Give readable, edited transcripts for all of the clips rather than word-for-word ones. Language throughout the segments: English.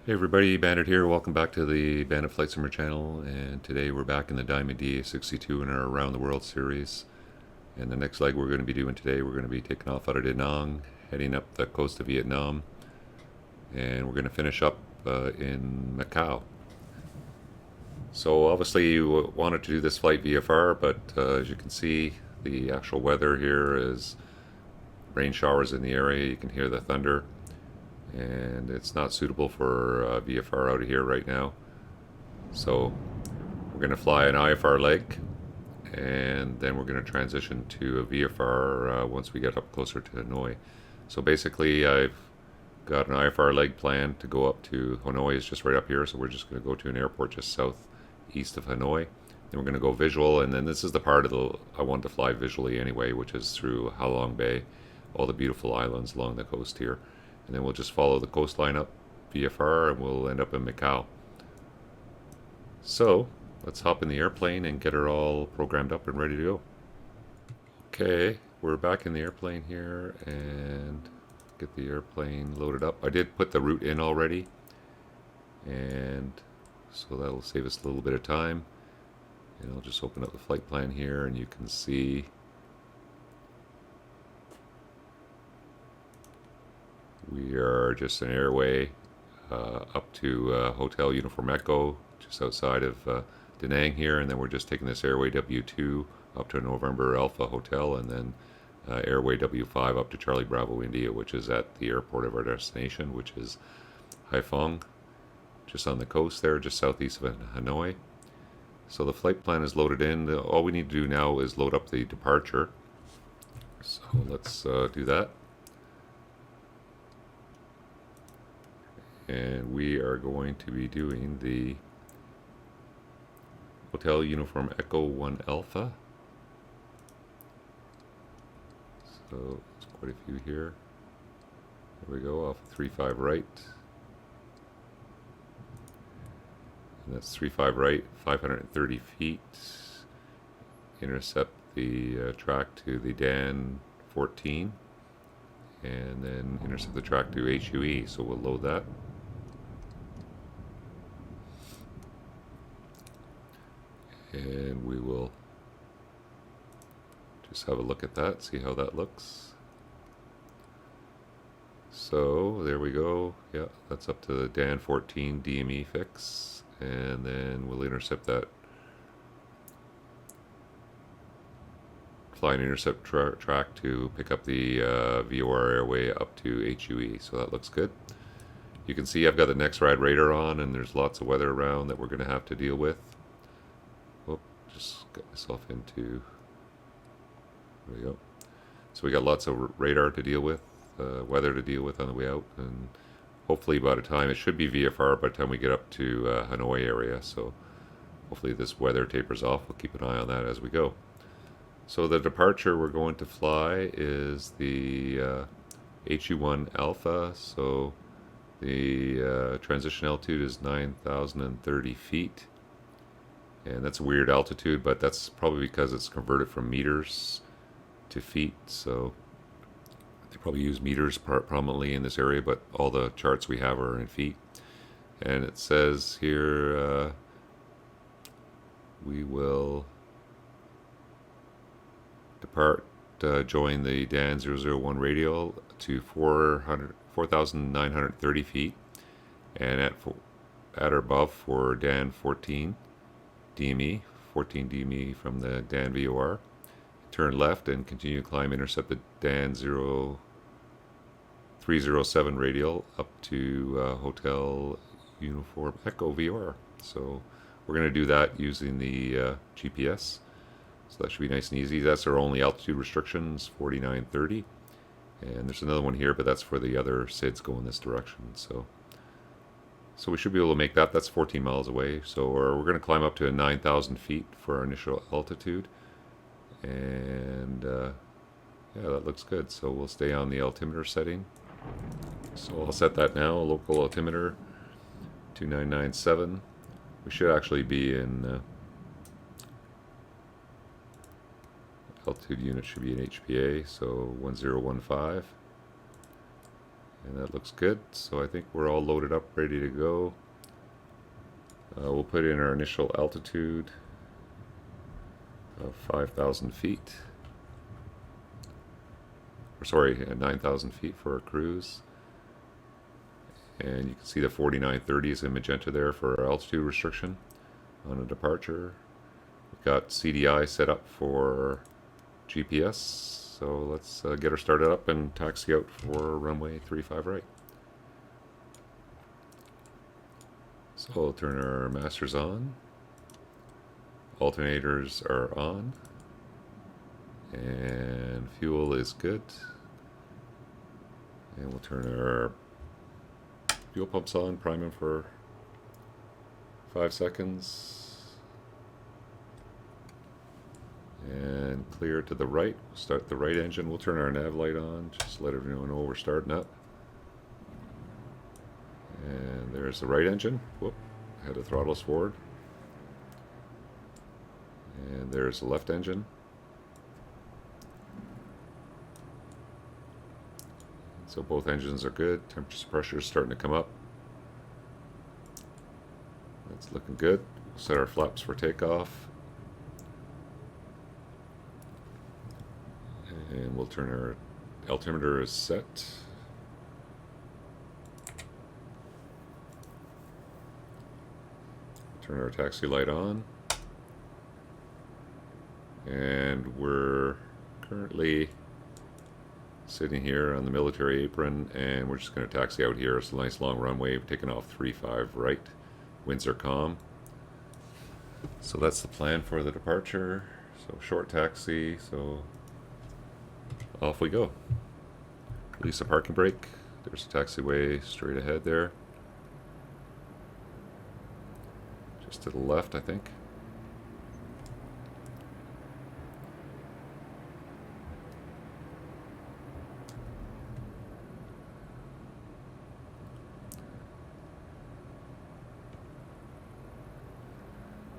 Hey everybody, Bandit here. Welcome back to the Bandit Flight Simmer channel. And today we're back in the Diamond DA62 in our Around the World series. And the next leg we're going to be doing today, we're going to be taking off out of Da Nang, heading up the coast of Vietnam. And we're going to finish up in Macau. So obviously you wanted to do this flight VFR, but as you can see, the actual weather here is rain showers in the area. You can hear the thunder. And it's not suitable for VFR out of here right now. So we're going to fly an IFR leg, and then we're going to transition to a VFR once we get up closer to Hanoi. So basically, I've got an IFR leg planned to go up to Hanoi. Is just right up here, so we're just going to go to an airport just southeast of Hanoi. Then we're going to go visual, and then this is the part of the I want to fly visually anyway, which is through Halong Bay, all the beautiful islands along the coast here. And then we'll just follow the coastline up VFR and we'll end up in Macau. So let's hop in the airplane and get her all programmed up and ready to go. Okay, we're back in the airplane here and get the airplane loaded up. I did put the route in already, and so that'll save us a little bit of time. And I'll just open up the flight plan here and you can see we are just an airway up to Hotel Uniform Echo, just outside of Da Nang here, and then we're just taking this airway W2 up to November Alpha Hotel, and then airway W5 up to Charlie Bravo India, which is at the airport of our destination, which is Haiphong, just on the coast there, just southeast of Hanoi. So the flight plan is loaded in. All we need to do now is load up the departure. So let's do that. And we are going to be doing the Hotel Uniform Echo 1 Alpha. So there's quite a few here. There we go, off 35 right. And that's 35 right, 530 feet. Intercept the track to the Dan 14. And then intercept the track to HUE, so we'll load that. And we will just have a look at that, see how that looks. So there we go. Yeah, that's up to the Dan 14 DME fix, and then we'll intercept that flying intercept track to pick up the VOR airway up to HUE. So that looks good. You can see I've got the next ride radar on, and there's lots of weather around that we're going to have to deal with. Just got myself into, there we go. So we got lots of radar to deal with, weather to deal with on the way out, and hopefully by the time, it should be VFR by the time we get up to Hanoi area, so hopefully this weather tapers off. We'll keep an eye on that as we go. So the departure we're going to fly is the HU1 Alpha, so the transition altitude is 9,030 feet. And that's a weird altitude, but that's probably because it's converted from meters to feet. So they probably use meters prominently in this area, but all the charts we have are in feet. And it says here we will depart, join the Dan 001 radial to 4,930 feet, and at or above for Dan 14. DME, 14 DME from the Dan VOR. Turn left and continue to climb, intercept the Dan 0307 radial up to Hotel Uniform Echo VOR. So we're going to do that using the GPS. So that should be nice and easy. That's our only altitude restrictions, 4930. And there's another one here, but that's for the other SIDs going this direction. So we should be able to make that. That's 14 miles away. So we're going to climb up to 9,000 feet for our initial altitude. And yeah, that looks good. So we'll stay on the altimeter setting. So I'll set that now, local altimeter 2997. We should actually be in altitude unit should be in HPA, so 1015. And that looks good, so I think we're all loaded up, ready to go. We'll put in our initial altitude of 5,000 feet. Or sorry, 9,000 feet for our cruise. And you can see the 4930s in magenta there for our altitude restriction on a departure. We've got CDI set up for GPS, so let's get her started up and taxi out for runway 35 right. So we'll turn our masters on, alternators are on, and fuel is good. And we'll turn our fuel pumps on, prime them for 5 seconds, and clear to the right. We'll start the right engine. We'll turn our nav light on, just let everyone know we're starting up. And there's the right engine. Whoop, had the throttles forward. And there's the left engine. So both engines are good. Temperature pressure is starting to come up. That's looking good. We'll set our flaps for takeoff. And we'll turn our altimeter is set. Turn our taxi light on. And we're currently sitting here on the military apron, and we're just going to taxi out here. It's a nice long runway. We've taken off 35 right. Winds are calm. So that's the plan for the departure. So short taxi, so off we go. Release the parking brake. There's a taxiway straight ahead there. Just to the left, I think.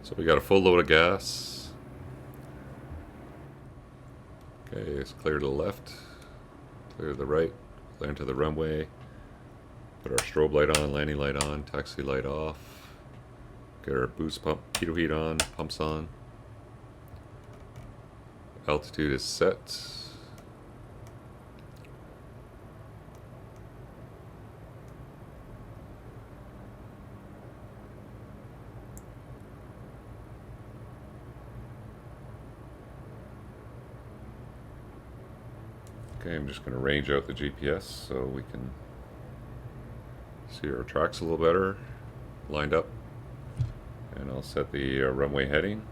So we got a full load of gas. Okay, it's clear to the left, clear to the right, clear into the runway. Put our strobe light on, landing light on, taxi light off. Get our boost pump, pitot heat on, pumps on. Altitude is set. Okay, I'm just going to range out the GPS so we can see our tracks a little better, lined up. And I'll set the runway heading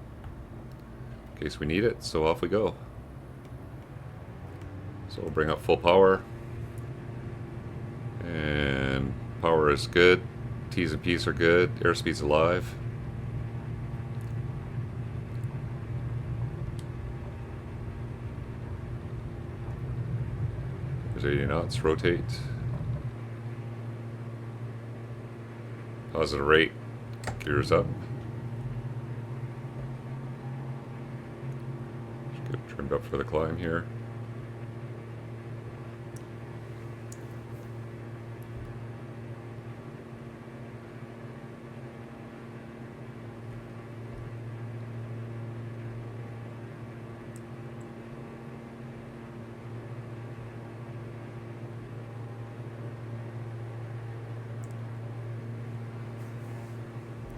in case we need it, so off we go. So we'll bring up full power. And power is good, T's and P's are good, airspeed's alive. There's 80 knots, rotate. Positive rate, gears up. Just get trimmed up for the climb here.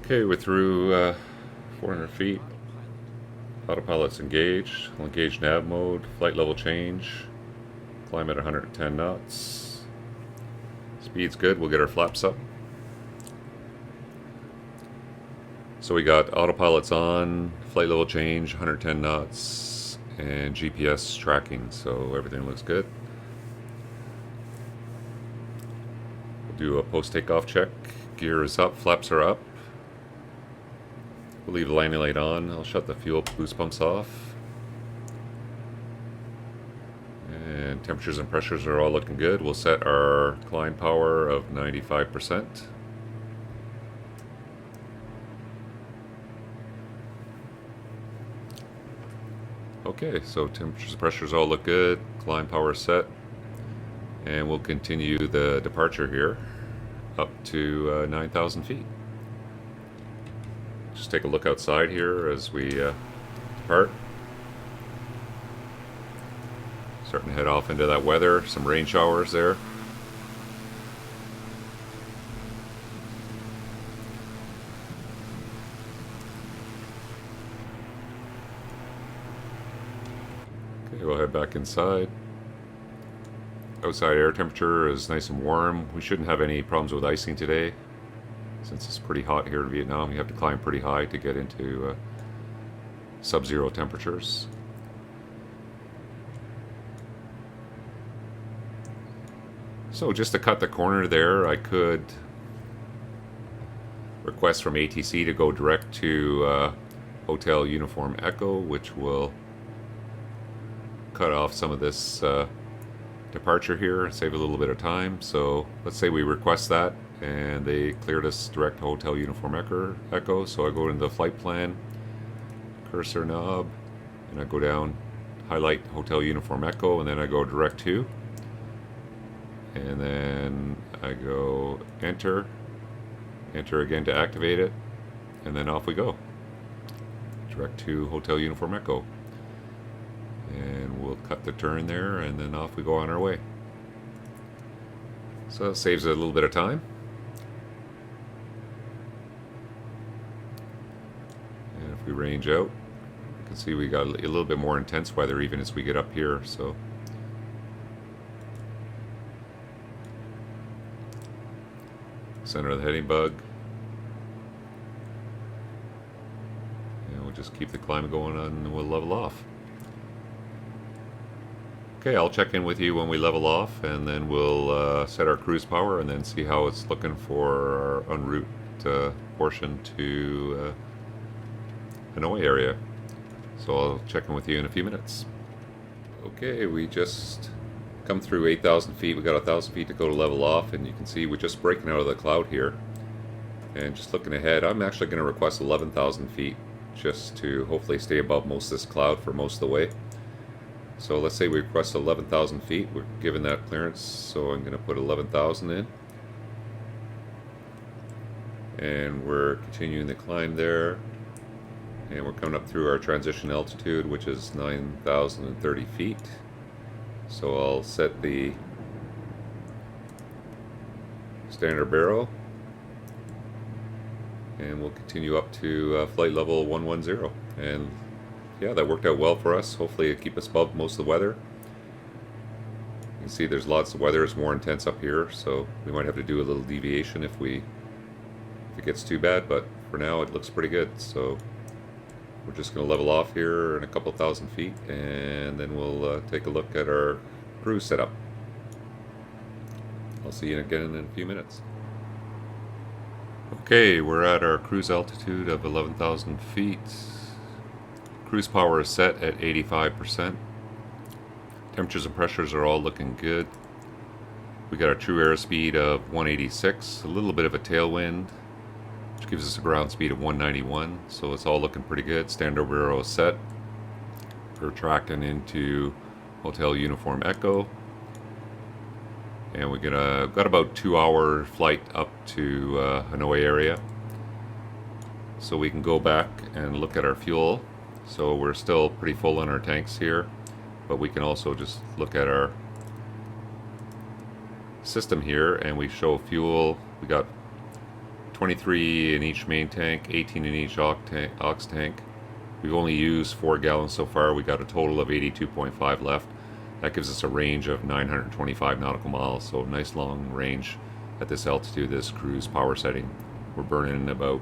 Okay, we're through 400 feet. Autopilot's engaged. I'll engage nav mode. Flight level change. Climb at 110 knots. Speed's good. We'll get our flaps up. So we got autopilot's on, flight level change, 110 knots, and GPS tracking. So everything looks good. We'll do a post-takeoff check. Gear is up. Flaps are up. We'll leave the landing light on. I'll shut the fuel boost pumps off. And temperatures and pressures are all looking good. We'll set our climb power of 95%. Okay, so temperatures and pressures all look good. Climb power set. And we'll continue the departure here up to 9,000 feet. Just take a look outside here as we depart. Starting to head off into that weather, some rain showers there. Okay, we'll head back inside. Outside air temperature is nice and warm. We shouldn't have any problems with icing today. Since it's pretty hot here in Vietnam, you have to climb pretty high to get into sub-zero temperatures. So just to cut the corner there, I could request from ATC to go direct to Hotel Uniform Echo, which will cut off some of this departure here, save a little bit of time. So let's say we request that and they cleared us direct to Hotel Uniform Echo. So I go into the flight plan, cursor knob, and I go down, highlight Hotel Uniform Echo, and then I go direct to, and then I go enter again to activate it, and then off we go, direct to Hotel Uniform Echo. And we'll cut the turn there, and then off we go on our way. So it saves a little bit of time. And if we range out, you can see we got a little bit more intense weather even as we get up here. So center of the heading bug. And we'll just keep the climb going on and we'll level off. Okay, I'll check in with you when we level off, and then we'll set our cruise power and then see how it's looking for our en route portion to Hanoi area. So I'll check in with you in a few minutes. Okay, we just come through 8,000 feet. We got 1,000 feet to go to level off, and you can see we're just breaking out of the cloud here. And just looking ahead, I'm actually going to request 11,000 feet just to hopefully stay above most of this cloud for most of the way. So let's say we request 11,000 feet. We're given that clearance, so I'm going to put 11,000 in. And we're continuing the climb there. And we're coming up through our transition altitude, which is 9,030 feet. So I'll set the standard barrel. And we'll continue up to flight level 110. And yeah, that worked out well for us. Hopefully it'll keep us above most of the weather. You can see there's lots of weather. It's more intense up here, so we might have to do a little deviation if it gets too bad, but for now it looks pretty good. So we're just going to level off here in a couple thousand feet, and then we'll take a look at our cruise setup. I'll see you again in a few minutes. Okay, we're at our cruise altitude of 11,000 feet. Cruise power is set at 85%. Temperatures and pressures are all looking good. We got a true airspeed of 186, a little bit of a tailwind, which gives us a ground speed of 191. So it's all looking pretty good. Standard barrel is set. We're tracking into Hotel Uniform Echo. And we got about 2-hour flight up to Hanoi area. So we can go back and look at our fuel. So we're still pretty full on our tanks here, but we can also just look at our system here, and we show fuel. We got 23 in each main tank, 18 in each aux tank. We've only used 4 gallons so far. We got a total of 82.5 left. That gives us a range of 925 nautical miles, so nice long range at this altitude, this cruise power setting. We're burning about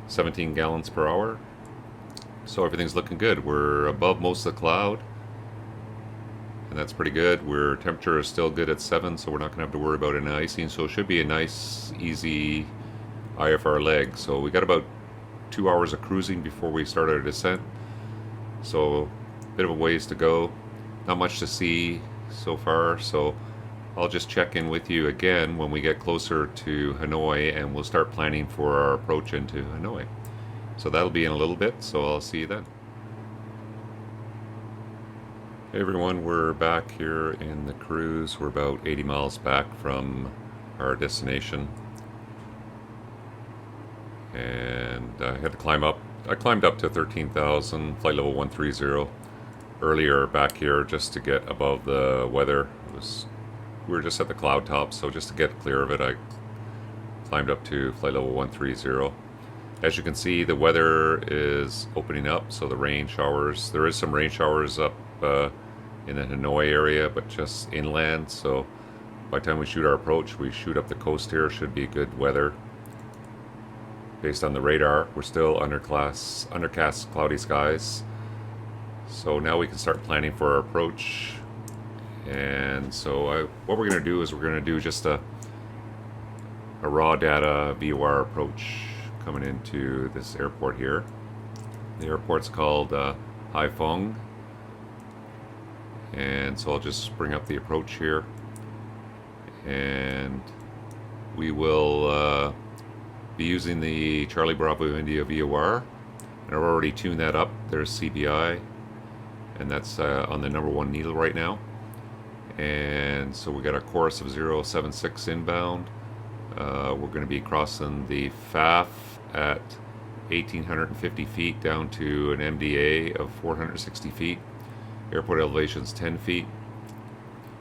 17 gallons per hour. So everything's looking good. We're above most of the cloud, and that's pretty good. Our temperature is still good at 7, so we're not going to have to worry about any icing. So it should be a nice, easy IFR leg. So we got about 2 hours of cruising before we start our descent. So a bit of a ways to go. Not much to see so far. So I'll just check in with you again when we get closer to Hanoi, and we'll start planning for our approach into Hanoi. So that'll be in a little bit, so I'll see you then. Hey everyone, we're back here in the cruise. We're about 80 miles back from our destination. And I had to climb up. I climbed up to 13,000, flight level 130, earlier back here just to get above the weather. We were just at the cloud top, so just to get clear of it, I climbed up to flight level 130. As you can see, the weather is opening up, so the rain showers. There is some rain showers up in the Hanoi area, but just inland. So by the time we shoot our approach, we shoot up the coast here. Should be good weather. Based on the radar, we're still undercast cloudy skies. So now we can start planning for our approach. And so what we're going to do is we're going to do just a raw data VOR approach coming into this airport here. The airport's called Haiphong. And so I'll just bring up the approach here. And we will be using the Charlie Bravo India VOR. And I've already tuned that up. There's CBI. And that's on the #1 needle right now. And so we got a course of 076 inbound. We're going to be crossing the FAF at 1,850 feet down to an MDA of 460 feet. Airport elevation is 10 feet.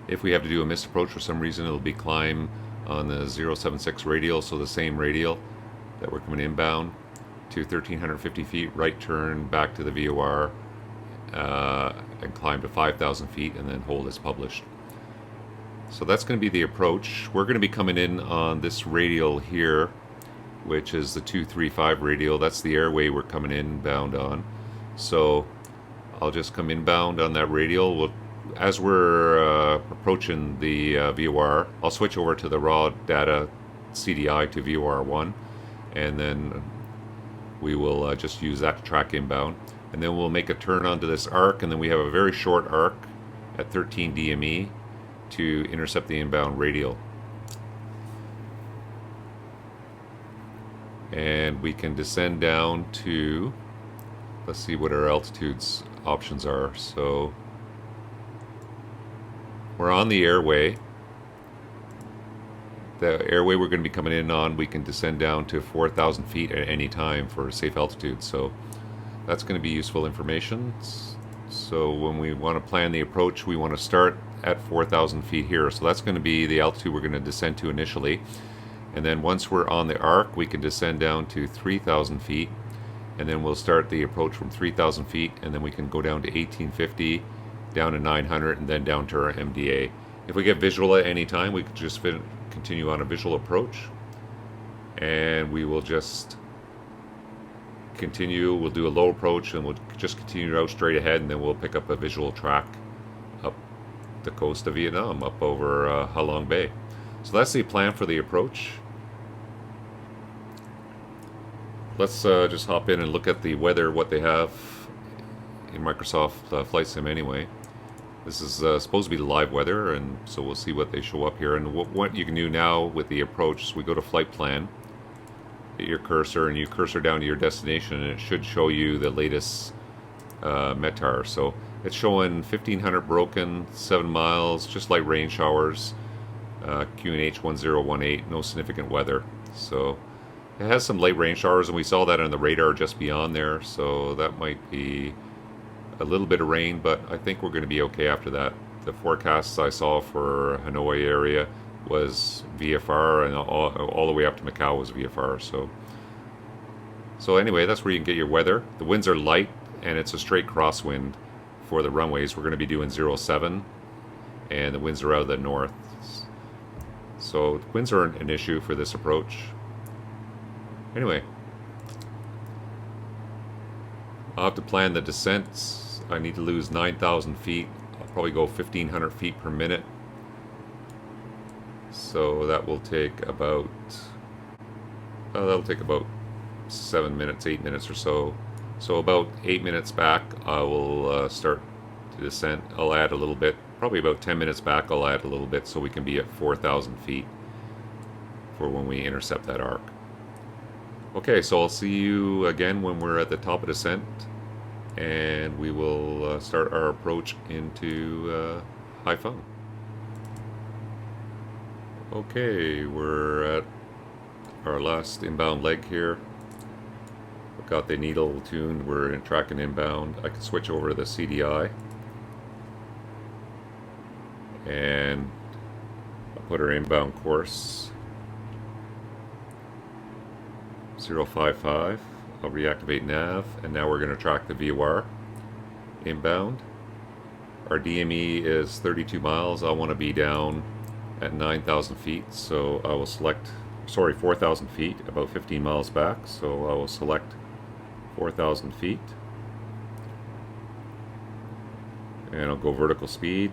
If we have to do a missed approach for some reason, it'll be climb on the 076 radial, so the same radial that we're coming inbound to 1,350 feet, right turn back to the VOR, and climb to 5,000 feet and then hold as published. So that's going to be the approach. We're going to be coming in on this radial here, which is the 235 radial. That's the airway we're coming inbound on. So I'll just come inbound on that radial. As we're approaching the VOR, I'll switch over to the raw data CDI to VOR1, and then we will just use that to track inbound. And then we'll make a turn onto this arc, and then we have a very short arc at 13 DME to intercept the inbound radial. And we can descend down to, let's see what our altitudes options are. So we're on the airway. The airway we're going to be coming in on, we can descend down to 4,000 feet at any time for safe altitude. So that's going to be useful information. So when we want to plan the approach, we want to start at 4,000 feet here. So that's going to be the altitude we're going to descend to initially. And then once we're on the arc, we can descend down to 3,000 feet. And then we'll start the approach from 3,000 feet. And then we can go down to 1,850, down to 900, and then down to our MDA. If we get visual at any time, we could just continue on a visual approach. And we will just continue. We'll do a low approach, and we'll just continue out straight ahead, and then we'll pick up a visual track up the coast of Vietnam, up over Halong Bay. So that's the plan for the approach. Let's just hop in and look at the weather, what they have in Microsoft Flight Sim anyway. This is supposed to be the live weather, and so we'll see what they show up here. And what you can do now with the approach is we go to Flight Plan, hit your cursor, and you cursor down to your destination, and it should show you the latest METAR. So it's showing 1,500 broken, 7 miles, just light rain showers, QNH 1018, no significant weather. So it has some light rain showers, and we saw that on the radar just beyond there, so that might be a little bit of rain, but I think we're going to be okay after that. The forecasts I saw for Hanoi area was VFR, and all the way up to Macau was VFR. So anyway, that's where you can get your weather. The winds are light, and it's a straight crosswind for the runways. We're going to be doing 07, and the winds are out of the north. So winds are an issue for this approach. Anyway, I'll have to plan the descents. I need to lose 9,000 feet. I'll probably go 1,500 feet per minute. So that will take about 7 minutes, 8 minutes or so. So about 8 minutes back, I will start to descend. I'll add a little bit. Probably about 10 minutes back, I'll add a little bit so we can be at 4,000 feet for when we intercept that arc. Okay, so I'll see you again when we're at the top of descent. and we will start our approach into Haiphong. Okay, we're at our last inbound leg here. We've got the needle tuned, we're tracking inbound. I can switch over to the CDI and I'll put our inbound course 055. I'll reactivate nav, and now we're going to track the VOR inbound. Our DME is 32 miles. I want to be down at 9,000 feet, so I will select, 4,000 feet, about 15 miles back, so I will select 4,000 feet. And I'll go vertical speed,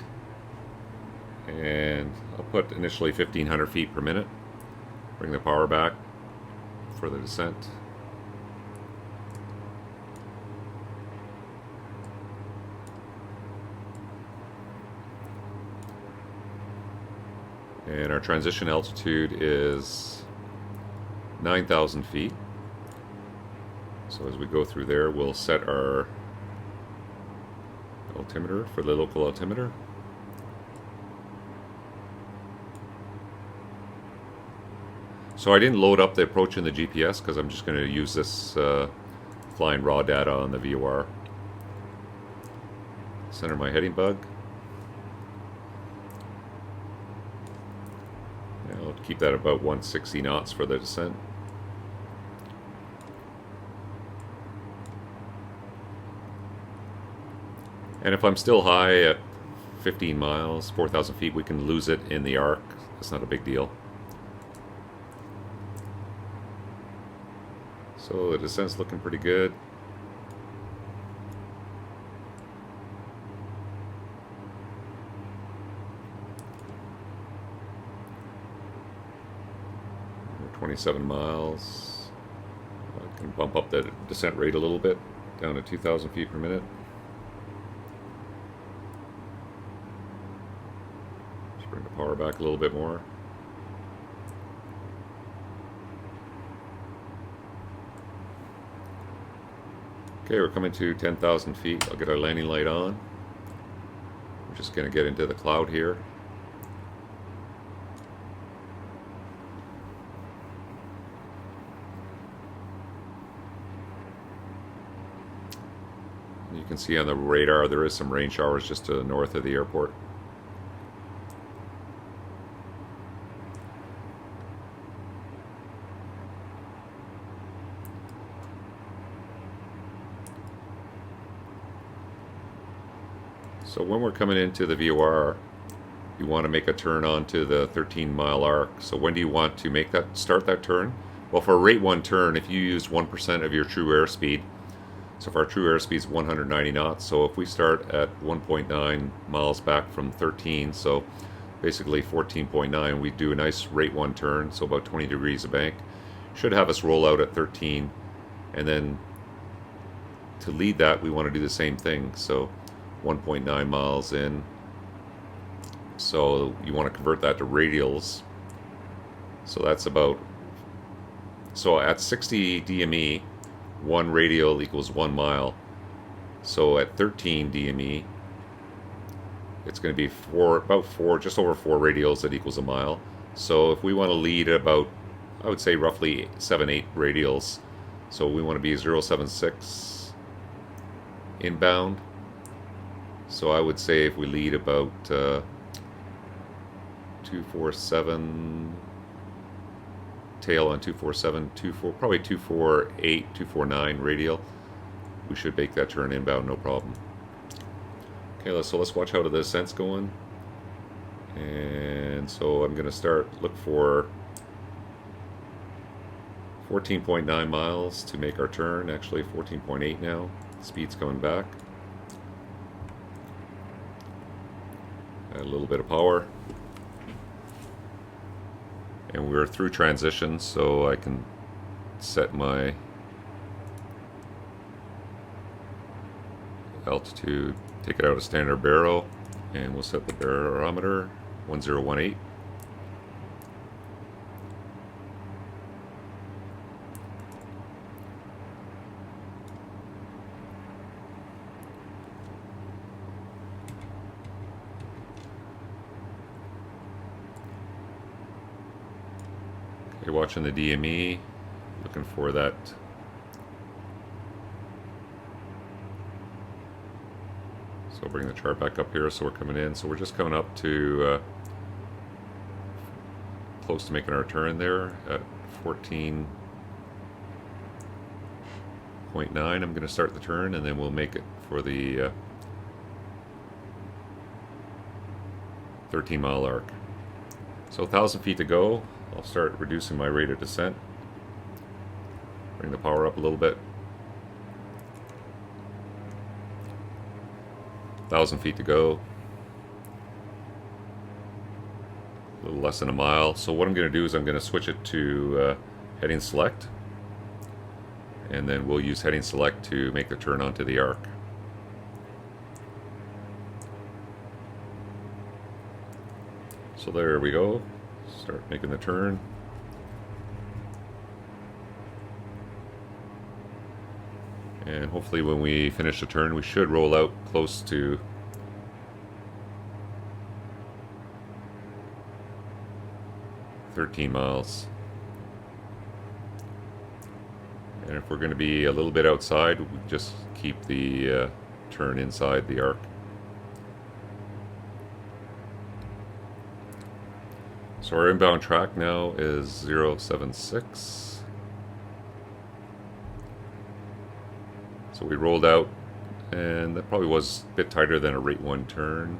and I'll put initially 1,500 feet per minute. Bring the power back for the descent. And our transition altitude is 9,000 feet. So as we go through there, we'll set our altimeter for the local altimeter. So I didn't load up the approach in the GPS because I'm just going to use this flying raw data on the VOR. Center my heading bug. I'll keep that about 160 knots for the descent. And if I'm still high at 15 miles, 4,000 feet, we can lose it in the arc. It's not a big deal. So the descent's looking pretty good. We're 27 miles. I can bump up the descent rate a little bit, down to 2,000 feet per minute. Just bring the power back a little bit more. Okay, we're coming to 10,000 feet. I'll get our landing light on. We're just going to get into the cloud here. You can see on the radar there is some rain showers just to the north of the airport. So when we're coming into the VOR, you want to make a turn onto the 13-mile arc. So when do you want to make that, start that turn? Well, for a rate 1 turn, if you use 1% of your true airspeed, so if our true airspeed is 190 knots, so if we start at 1.9 miles back from 13, so basically 14.9, we do a nice rate 1 turn, so about 20 degrees of bank. Should have us roll out at 13, and then to lead that, we want to do the same thing. So 1.9 miles in, so you want to convert that to radials. So that's about, so at 60 DME, 1 radial equals 1 mile. So at 13 DME, it's going to be just over 4 radials that equals a mile. So if we want to lead about, I would say roughly 7-8 radials, so we want to be 076 inbound. So I would say if we lead about 247, tail on 247, probably 248, 249 radial, we should make that turn inbound no problem. Okay, so let's watch how the descent's going. And so I'm going to look for 14.9 miles to make our turn, actually 14.8 now. Speed's coming back. Add a little bit of power. And we're through transition, so I can set my altitude, take it out of standard baro, and we'll set the barometer 1018. You're watching the DME, looking for that so I'll bring the chart back up here. So we're coming in, so we're just coming up to close to making our turn there at 14.9. I'm going to start the turn, and then we'll make it for the 13-mile arc. So 1,000 feet to go. I'll start reducing my rate of descent. Bring the power up a little bit. 1,000 feet to go. A little less than a mile. So what I'm going to do is I'm going to switch it to heading select. And then we'll use heading select to make the turn onto the arc. So there we go. Start making the turn. And hopefully when we finish the turn, we should roll out close to 13 miles. And if we're going to be a little bit outside, we just keep the turn inside the arc. So our inbound track now is 076. So we rolled out, and that probably was a bit tighter than a rate 1 turn.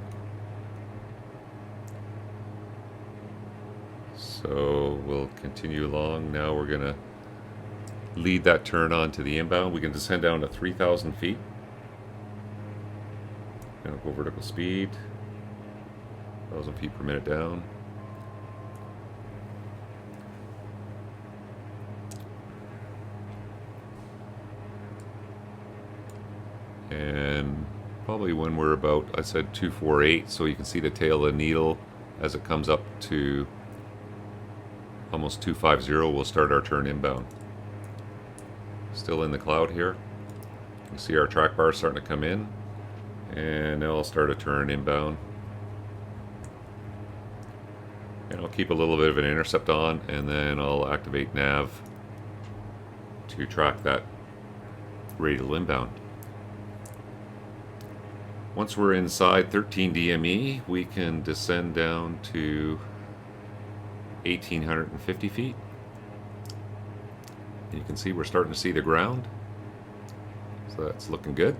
So we'll continue along. Now we're going to lead that turn on to the inbound. We can descend down to 3,000 feet. And go vertical speed. 1,000 feet per minute down. And probably when we're about, I said 248, so you can see the tail of the needle as it comes up to almost 250, we'll start our turn inbound. Still in the cloud here. You can see our track bar starting to come in, and now I'll start a turn inbound. And I'll keep a little bit of an intercept on, and then I'll activate nav to track that radial inbound. Once we're inside 13 DME, we can descend down to 1,850 feet. And you can see we're starting to see the ground. So that's looking good.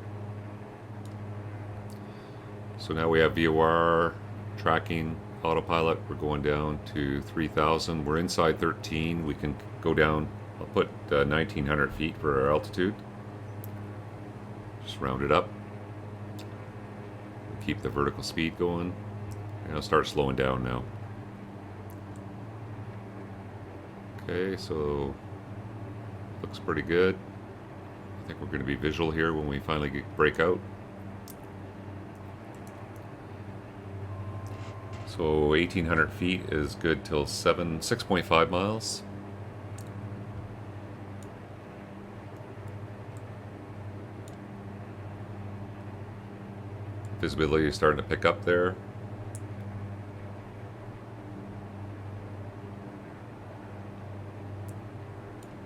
So now we have VOR, tracking, autopilot. We're going down to 3,000. We're inside 13. We can go down, I'll put 1,900 feet for our altitude. Just round it up. Keep the vertical speed going, and I'll start slowing down now. Okay, so looks pretty good. I think we're going to be visual here when we finally break out. So 1,800 feet is good till 6.5 miles. Visibility is starting to pick up there.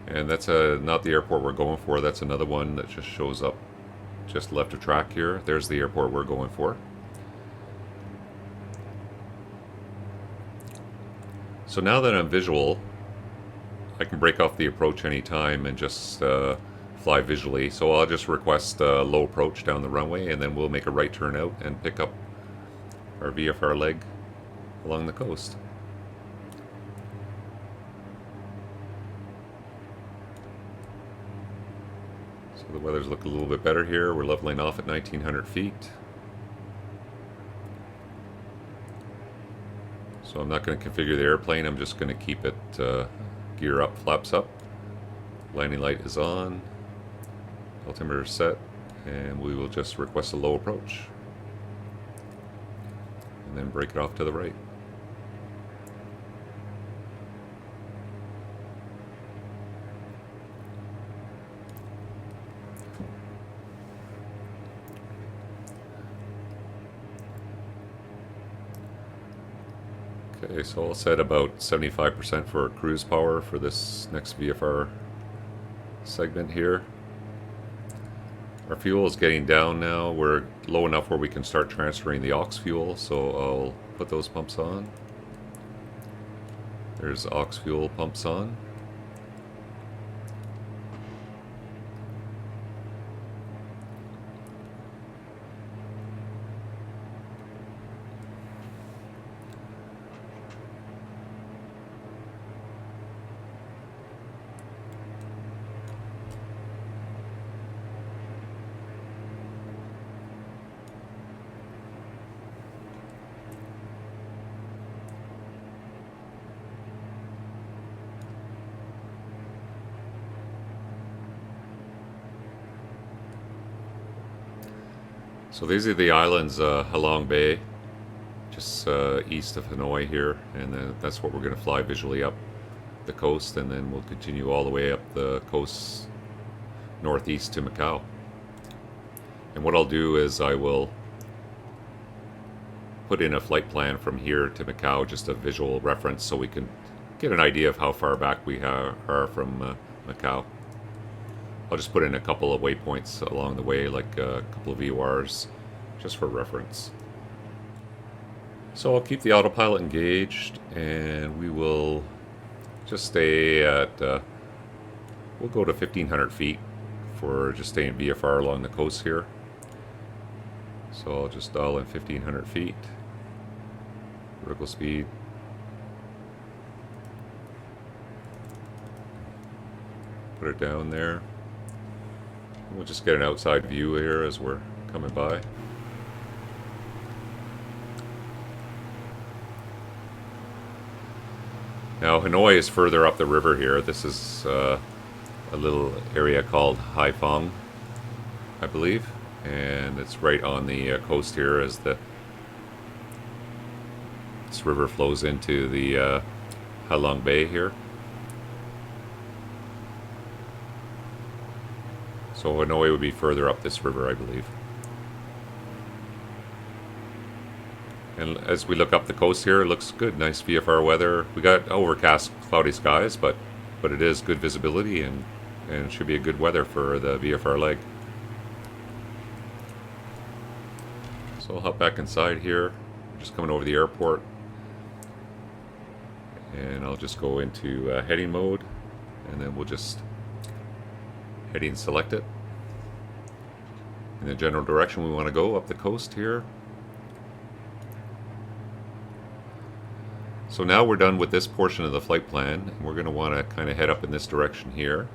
And that's not the airport we're going for. That's another one that just shows up just left of track here. There's the airport we're going for. So now that I'm visual, I can break off the approach anytime and just fly visually. So I'll just request a low approach down the runway, and then we'll make a right turn out and pick up our VFR leg along the coast. So the weather's looking a little bit better here. We're leveling off at 1,900 feet. So I'm not going to configure the airplane. I'm just going to keep it gear up, flaps up. Landing light is on. Altimeter set, and we will just request a low approach and then break it off to the right. Okay, so I'll set about 75% for cruise power for this next VFR segment here. Our fuel is getting down now. We're low enough where we can start transferring the aux fuel, so I'll put those pumps on. There's aux fuel pumps on. So these are the islands, Halong Bay, just east of Hanoi here, and then that's what we're going to fly visually up the coast, and then we'll continue all the way up the coast northeast to Macau. And what I'll do is I will put in a flight plan from here to Macau, just a visual reference, so we can get an idea of how far back we are from Macau. I'll just put in a couple of waypoints along the way, like a couple of VORs, just for reference. So I'll keep the autopilot engaged, and we will just stay at, we'll go to 1,500 feet for just staying VFR along the coast here. So I'll just dial in 1,500 feet, vertical speed. Put it down there. We'll just get an outside view here as we're coming by. Now Hanoi is further up the river here. This is a little area called Haiphong, I believe, and it's right on the coast here as this river flows into the Halong Bay here. So Hanoi would be further up this river, I believe. And as we look up the coast here, it looks good. Nice VFR weather. We got overcast, cloudy skies, but it is good visibility, and it should be a good weather for the VFR leg. So I'll hop back inside here. I'm just coming over the airport, and I'll just go into heading mode, and then we'll just heading select it in the general direction we want to go up the coast here. So now we're done with this portion of the flight plan, and we're going to want to kind of head up in this direction here.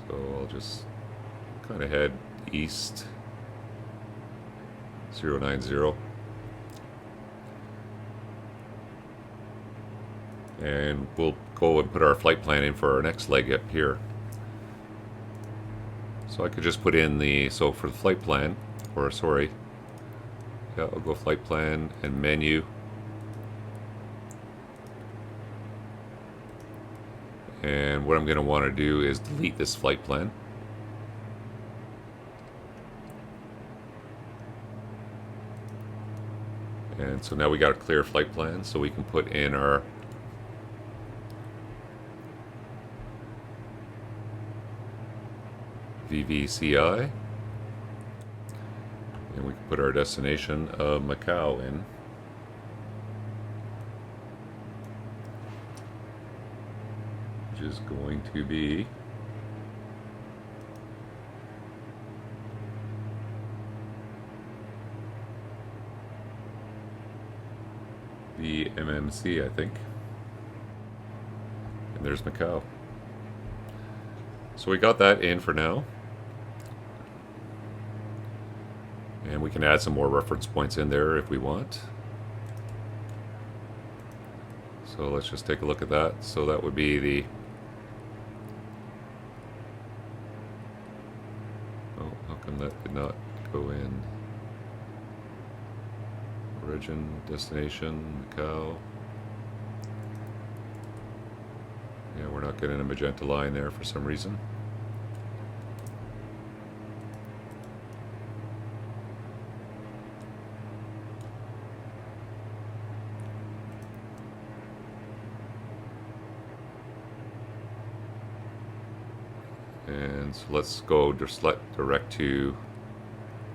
So I'll just kind of head east 090, and we'll go and put our flight plan in for our next leg up here. So I could just put in the, so for the flight plan, or sorry, yeah, I'll go flight plan and menu. And what I'm going to want to do is delete this flight plan. And so now we got a clear flight plan, so we can put in our VVCI, and we can put our destination of Macau in. Which is going to be VMMC, I think. And there's Macau. So we got that in for now. And we can add some more reference points in there if we want. So let's just take a look at that. So that would be the... Oh, how come that did not go in? Origin, destination, Macau. Yeah, we're not getting a magenta line there for some reason. And so let's go direct to,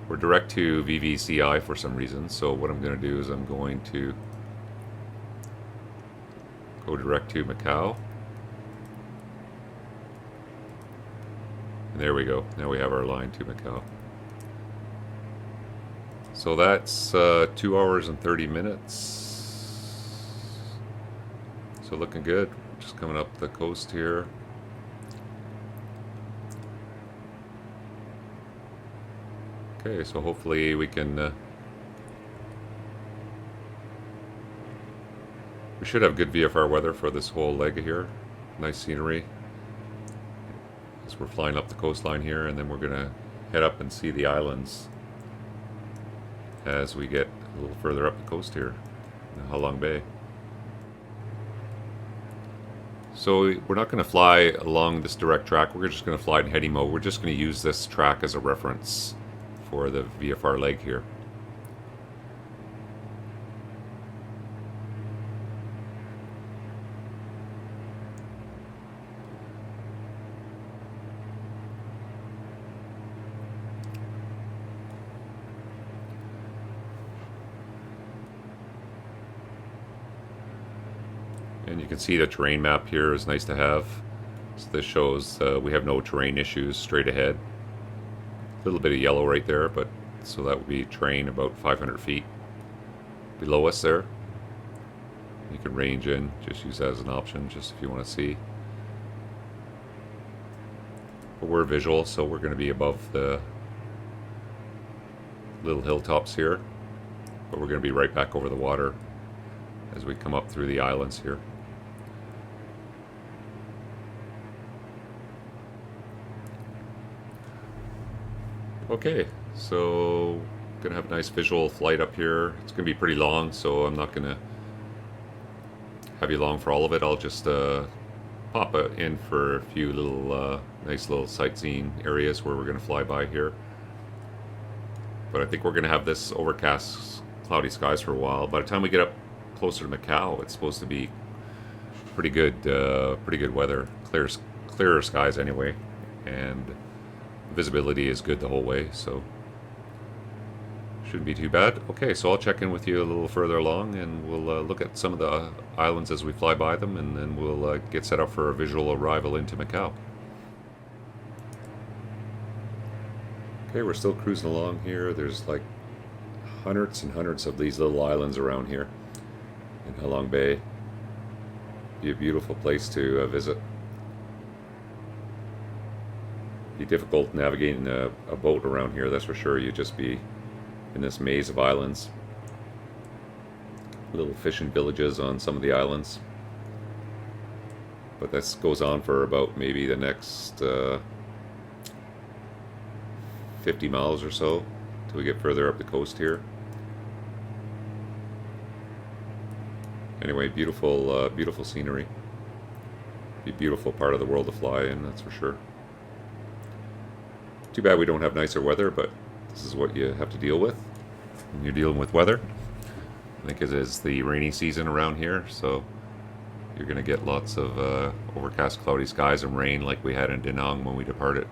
we're direct to VVCI for some reason. So what I'm going to do is I'm going to go direct to Macau. And there we go. Now we have our line to Macau. So that's 2 hours and 30 minutes. So looking good. Just coming up the coast here. Okay, so hopefully we can... we should have good VFR weather for this whole leg here. Nice scenery. As we're flying up the coastline here, and then we're going to head up and see the islands as we get a little further up the coast here in Halong Bay. So we're not going to fly along this direct track, we're just going to fly in heading mode. We're just going to use this track as a reference for the VFR leg here. And you can see the terrain map here is nice to have. So this shows we have no terrain issues straight ahead. A little bit of yellow right there, but so that would be terrain about 500 feet below us there. You can range in, just use that as an option, just if you want to see. But we're visual, so we're going to be above the little hilltops here. But we're going to be right back over the water as we come up through the islands here. Okay, so gonna have a nice visual flight up here. It's gonna be pretty long, so I'm not gonna have you long for all of it. I'll just pop in for a few little nice little sightseeing areas where we're gonna fly by here. But I think we're gonna have this overcast, cloudy skies for a while. By the time we get up closer to Macau, it's supposed to be pretty good weather, clearer skies anyway, and visibility is good the whole way, so shouldn't be too bad. Okay, so I'll check in with you a little further along, and we'll look at some of the islands as we fly by them, and then we'll get set up for a visual arrival into Macau. Okay, we're still cruising along here. There's like hundreds and hundreds of these little islands around here in Halong Bay. Be a beautiful place to visit. Be difficult navigating a boat around here, that's for sure. You'd just be in this maze of islands. Little fishing villages on some of the islands. But this goes on for about maybe the next 50 miles or so till we get further up the coast here. Anyway, beautiful, beautiful scenery. Be a beautiful part of the world to fly in, that's for sure. Too bad we don't have nicer weather, but this is what you have to deal with when you're dealing with weather. I think it is the rainy season around here, so you're going to get lots of overcast, cloudy skies and rain like we had in Da Nang when we departed.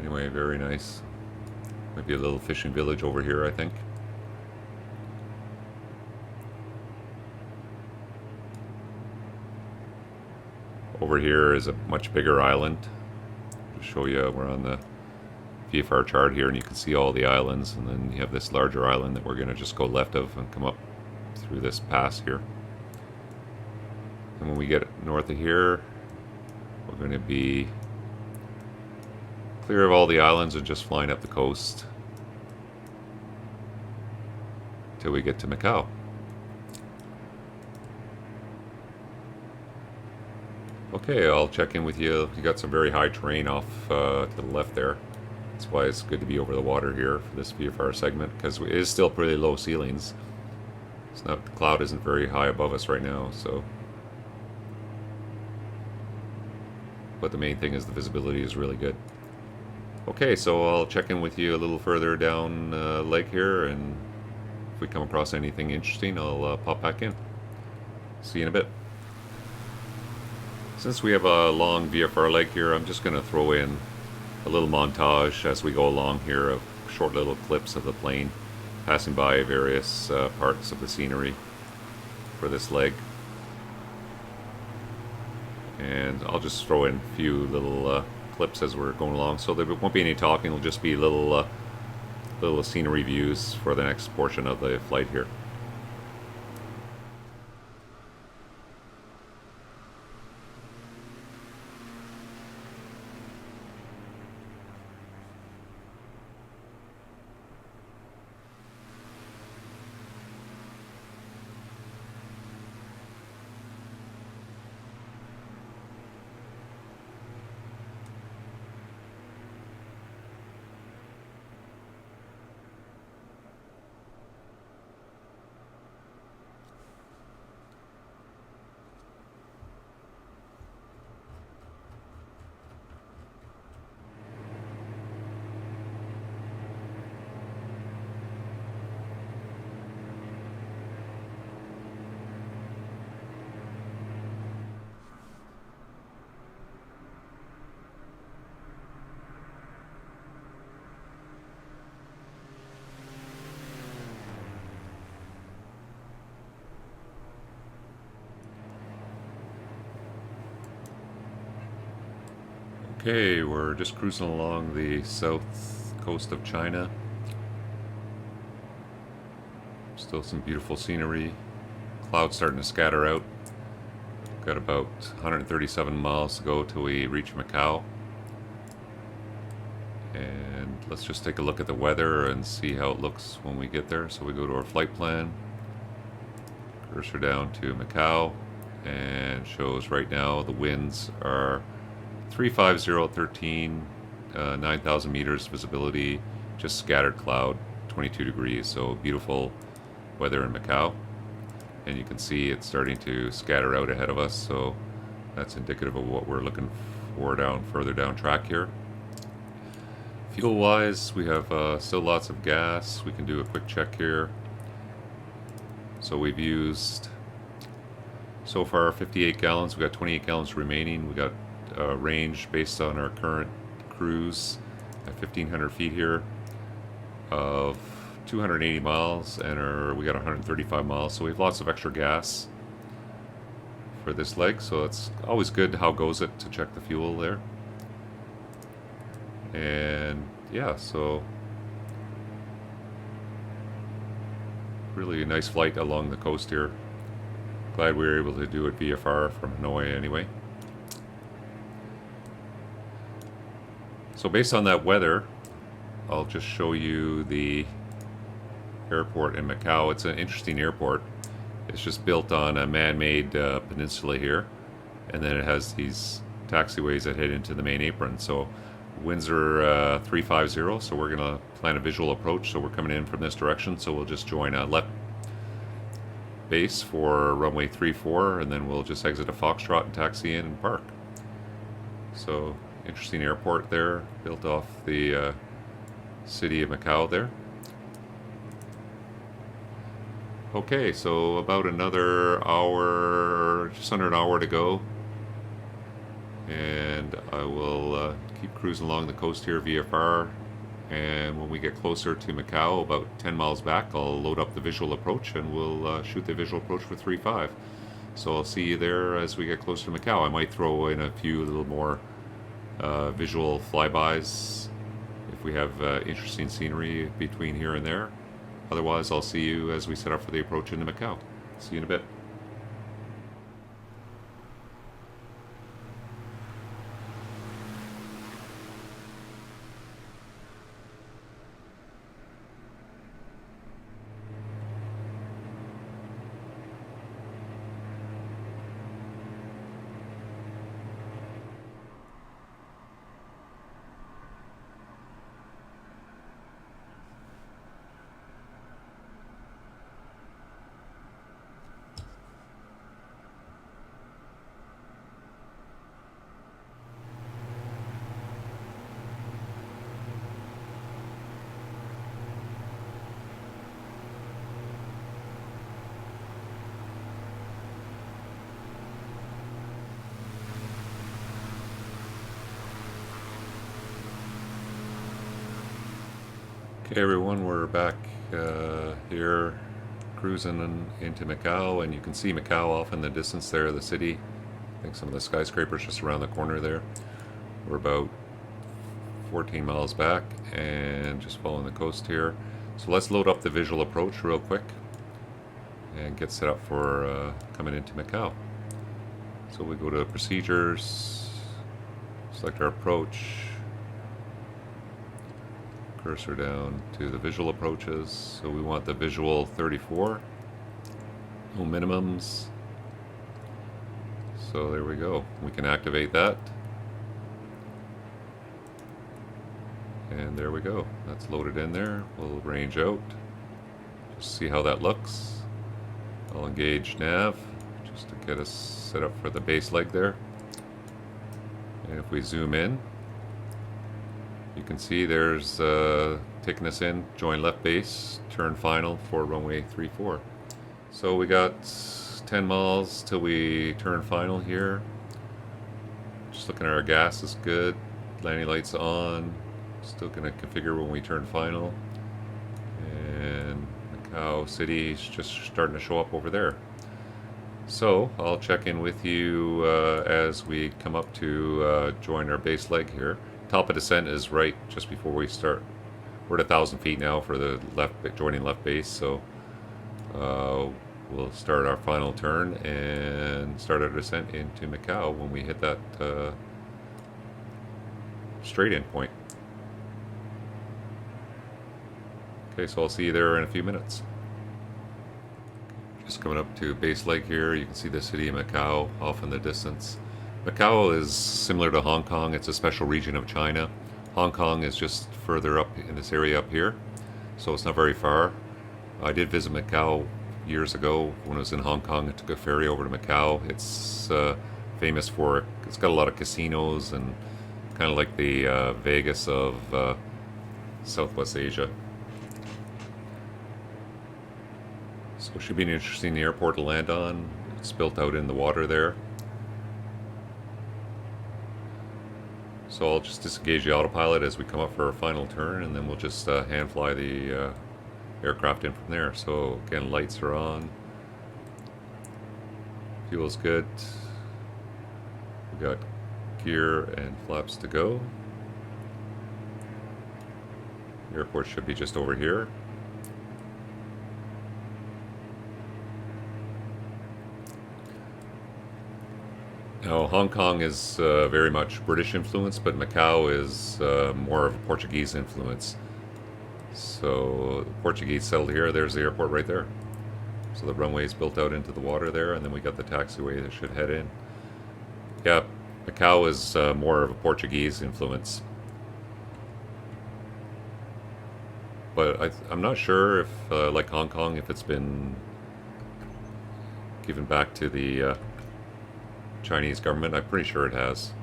Anyway, very nice. Might be a little fishing village over here, I think. Over here is a much bigger island. To show you, we're on the VFR chart here, and you can see all the islands, and then you have this larger island that we're going to just go left of and come up through this pass here. And when we get north of here, we're going to be clear of all the islands and just flying up the coast till we get to Macau. Okay, I'll check in with you. You got some very high terrain off to the left there. That's why it's good to be over the water here for this VFR segment, because it is still pretty low ceilings. It's not, the cloud isn't very high above us right now, so. But the main thing is the visibility is really good. Okay, so I'll check in with you a little further down lake here and If we come across anything interesting, I'll pop back in. See you in a bit. Since we have a long VFR leg here, I'm just going to throw in a little montage as we go along here of short little clips of the plane passing by various parts of the scenery for this leg. And I'll just throw in a few little clips as we're going along, so there won't be any talking. It'll just be little scenery views for the next portion of the flight here. Okay, we're just cruising along the south coast of China. Still some beautiful scenery. Clouds starting to scatter out. Got about 137 miles to go till we reach Macau. And let's just take a look at the weather and see how it looks when we get there. So we go to our flight plan. Cursor down to Macau, and shows right now the winds are 35013, 9,000 meters visibility, just scattered cloud, 22 degrees, so beautiful weather in Macau. And you can see it's starting to scatter out ahead of us, so that's indicative of what we're looking for further down track here. Fuel wise, we have still lots of gas. We can do a quick check here. So we've used so far 58 gallons. We got 28 gallons remaining. We got range based on our current cruise at 1,500 feet here of 280 miles, and we got 135 miles, so we have lots of extra gas for this leg, so it's always good. How goes it to check the fuel there? And yeah, so really a nice flight along the coast here. Glad we were able to do it VFR from Hanoi anyway. So based on that weather, I'll just show you the airport in Macau. It's an interesting airport. It's just built on a man-made peninsula here, and then it has these taxiways that head into the main apron. So winds are 350, so we're going to plan a visual approach. So we're coming in from this direction, so we'll just join a left base for runway 34, and then we'll just exit a Foxtrot and taxi in and park. So interesting airport there, built off the city of Macau there. Okay, so about another hour, just under an hour to go, and I will keep cruising along the coast here, VFR, and when we get closer to Macau, about 10 miles back, I'll load up the visual approach and we'll shoot the visual approach for 3.5. So I'll see you there as we get closer to Macau. I might throw in a few little more visual flybys if we have interesting scenery between here and there. Otherwise, I'll see you as we set up for the approach into Macau. See you in a bit. Okay everyone, we're back here cruising into Macau, and you can see Macau off in the distance there, the city. I think some of the skyscrapers just around the corner there. We're about 14 miles back and just following the coast here. So let's load up the visual approach real quick and get set up for coming into Macau. So we go to procedures, select our approach, cursor down to the visual approaches. So we want the visual 34, no minimums. So there we go. We can activate that. And there we go. That's loaded in there. We'll range out. Just see how that looks. I'll engage nav just to get us set up for the base leg there. And if we zoom in, you can see there's taking us in, join left base, turn final for runway 34. So we got 10 miles till we turn final here. Just looking at our gas is good. Landing lights on. Still going to configure when we turn final. And Macau City is just starting to show up over there. So I'll check in with you as we come up to join our base leg here. Top of descent is right just before we start. We're at 1,000 feet now for the joining left base, so we'll start our final turn and start our descent into Macau when we hit that straight in point. Okay, so I'll see you there in a few minutes. Just coming up to base leg here, you can see the city of Macau off in the distance. Macau is similar to Hong Kong. It's a special region of China. Hong Kong is just further up in this area up here, so it's not very far. I did visit Macau years ago when I was in Hong Kong. I took a ferry over to Macau. It's famous for, it's got a lot of casinos and kind of like the Vegas of Southwest Asia. So it should be an interesting airport to land on. It's built out in the water there. So I'll just disengage the autopilot as we come up for our final turn, and then we'll just hand fly the aircraft in from there. So again, lights are on. Fuel's good. We got gear and flaps to go. The airport should be just over here. Now, Hong Kong is very much British influence, but Macau is more of a Portuguese influence. So the Portuguese settled here. There's the airport right there. So the runway is built out into the water there, and then we got the taxiway that should head in. Yeah, Macau is more of a Portuguese influence. But I'm not sure if, like Hong Kong, if it's been given back to the Chinese government. I'm pretty sure it has,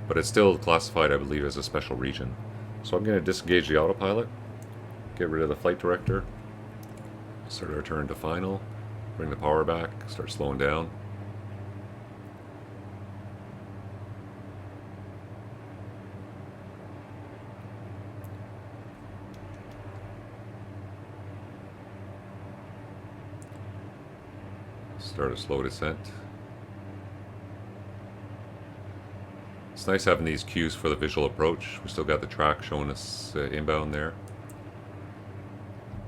but it's still classified, I believe, as a special region. So I'm going to disengage the autopilot, get rid of the flight director, start our turn to final, bring the power back, start slowing down. Start a slow descent. It's nice having these cues for the visual approach. We still got the track showing us inbound there.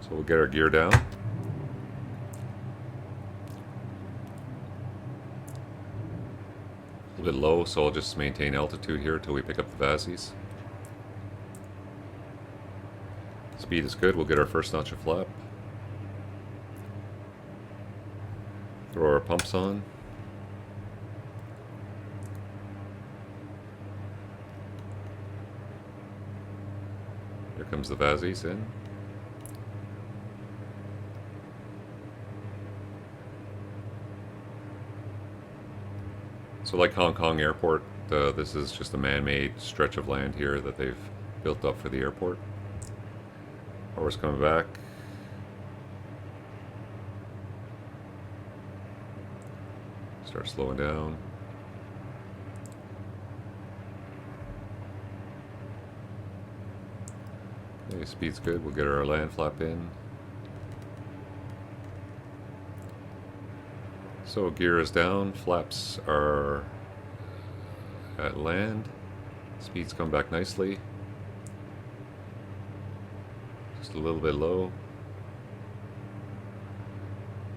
So we'll get our gear down. A little bit low, so I'll just maintain altitude here until we pick up the VASIs. Speed is good. We'll get our first notch of flap. Throw our pumps on. Here comes the VASIs in. So like Hong Kong Airport, this is just a man-made stretch of land here that they've built up for the airport. Power's coming back. Start slowing down. Okay, speed's good. We'll get our land flap in. So gear is down, flaps are at land. Speed's come back nicely. Just a little bit low.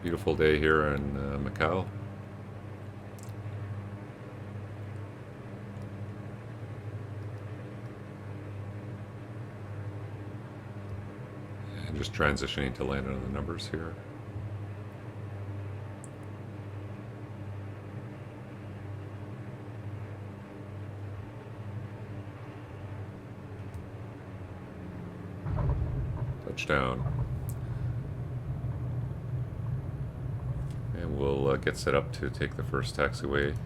Beautiful day here in Macau. And just transitioning to land on the numbers here. Touchdown. And we'll get set up to take the first taxiway.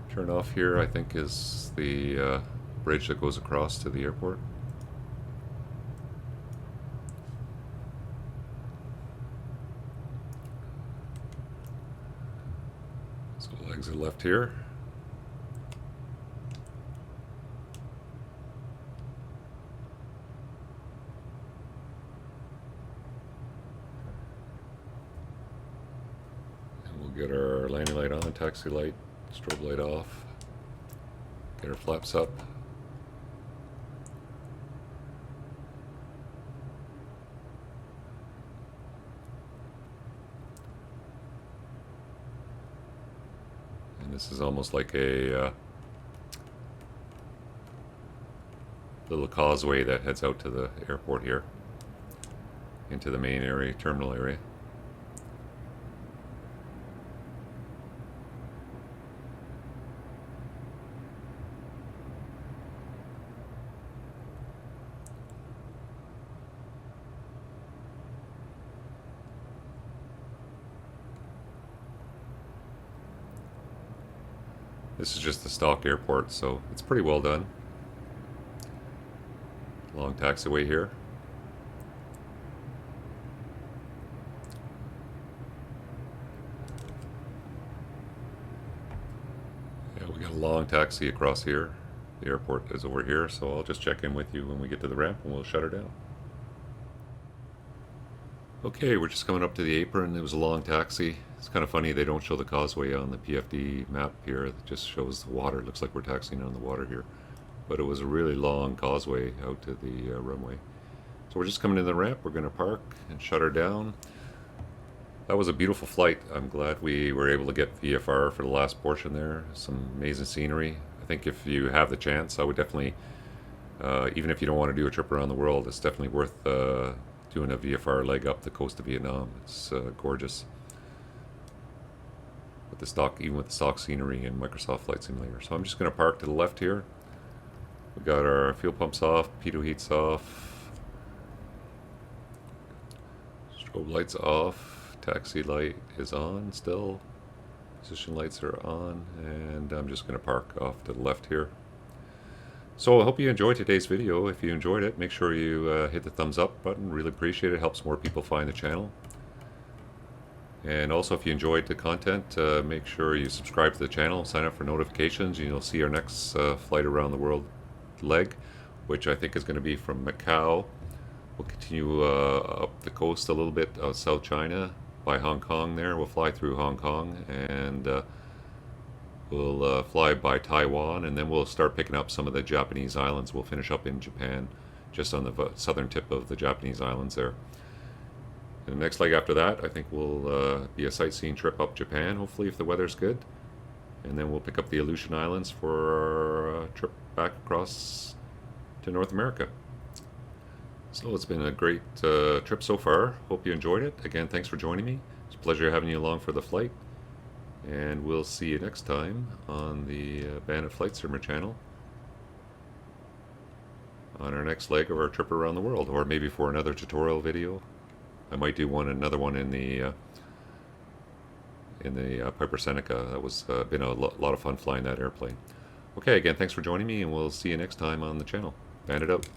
Turn off here, I think, is the bridge that goes across to the airport. So we'll exit left here. Get our landing light on, taxi light, strobe light off, get our flaps up. And this is almost like a little causeway that heads out to the airport here, into the main area, terminal area. This is just the stock airport, so it's pretty well done. Long taxiway here. Yeah, we got a long taxi across here. The airport is over here, so I'll just check in with you when we get to the ramp and we'll shut her down. Okay, we're just coming up to the apron. It was a long taxi. It's kind of funny they don't show the causeway on the PFD map here. It just shows the water. It looks like we're taxiing on the water here. But it was a really long causeway out to the runway. So we're just coming in the ramp. We're going to park and shut her down. That was a beautiful flight. I'm glad we were able to get VFR for the last portion there. Some amazing scenery. I think if you have the chance, I would definitely, even if you don't want to do a trip around the world, it's definitely worth doing a VFR leg up the coast of Vietnam. It's gorgeous. With the stock, even with the stock scenery and Microsoft Flight Simulator. So I'm just going to park to the left here. We got our fuel pumps off, pitot heats off, strobe lights off, taxi light is on still, position lights are on, and I'm just going to park off to the left here. So I hope you enjoyed today's video. If you enjoyed it, make sure you hit the thumbs up button. Really appreciate it. Helps more people find the channel. And also, if you enjoyed the content, make sure you subscribe to the channel, sign up for notifications, and you'll see our next flight around the world leg, which I think is going to be from Macau. We'll continue up the coast a little bit of South China by Hong Kong there. We'll fly through Hong Kong and we'll fly by Taiwan, and then we'll start picking up some of the Japanese islands. We'll finish up in Japan, just on the southern tip of the Japanese islands there. And the next leg after that, I think will be a sightseeing trip up Japan, hopefully, if the weather's good. And then we'll pick up the Aleutian Islands for our trip back across to North America. So it's been a great trip so far. Hope you enjoyed it. Again, thanks for joining me. It's a pleasure having you along for the flight. And we'll see you next time on the Bandit Flight Simmer channel on our next leg of our trip around the world, or maybe for another tutorial video. I might do another one in the Piper Seneca. That was been a lot of fun flying that airplane. Okay, again, thanks for joining me, and we'll see you next time on the channel. Bandit out.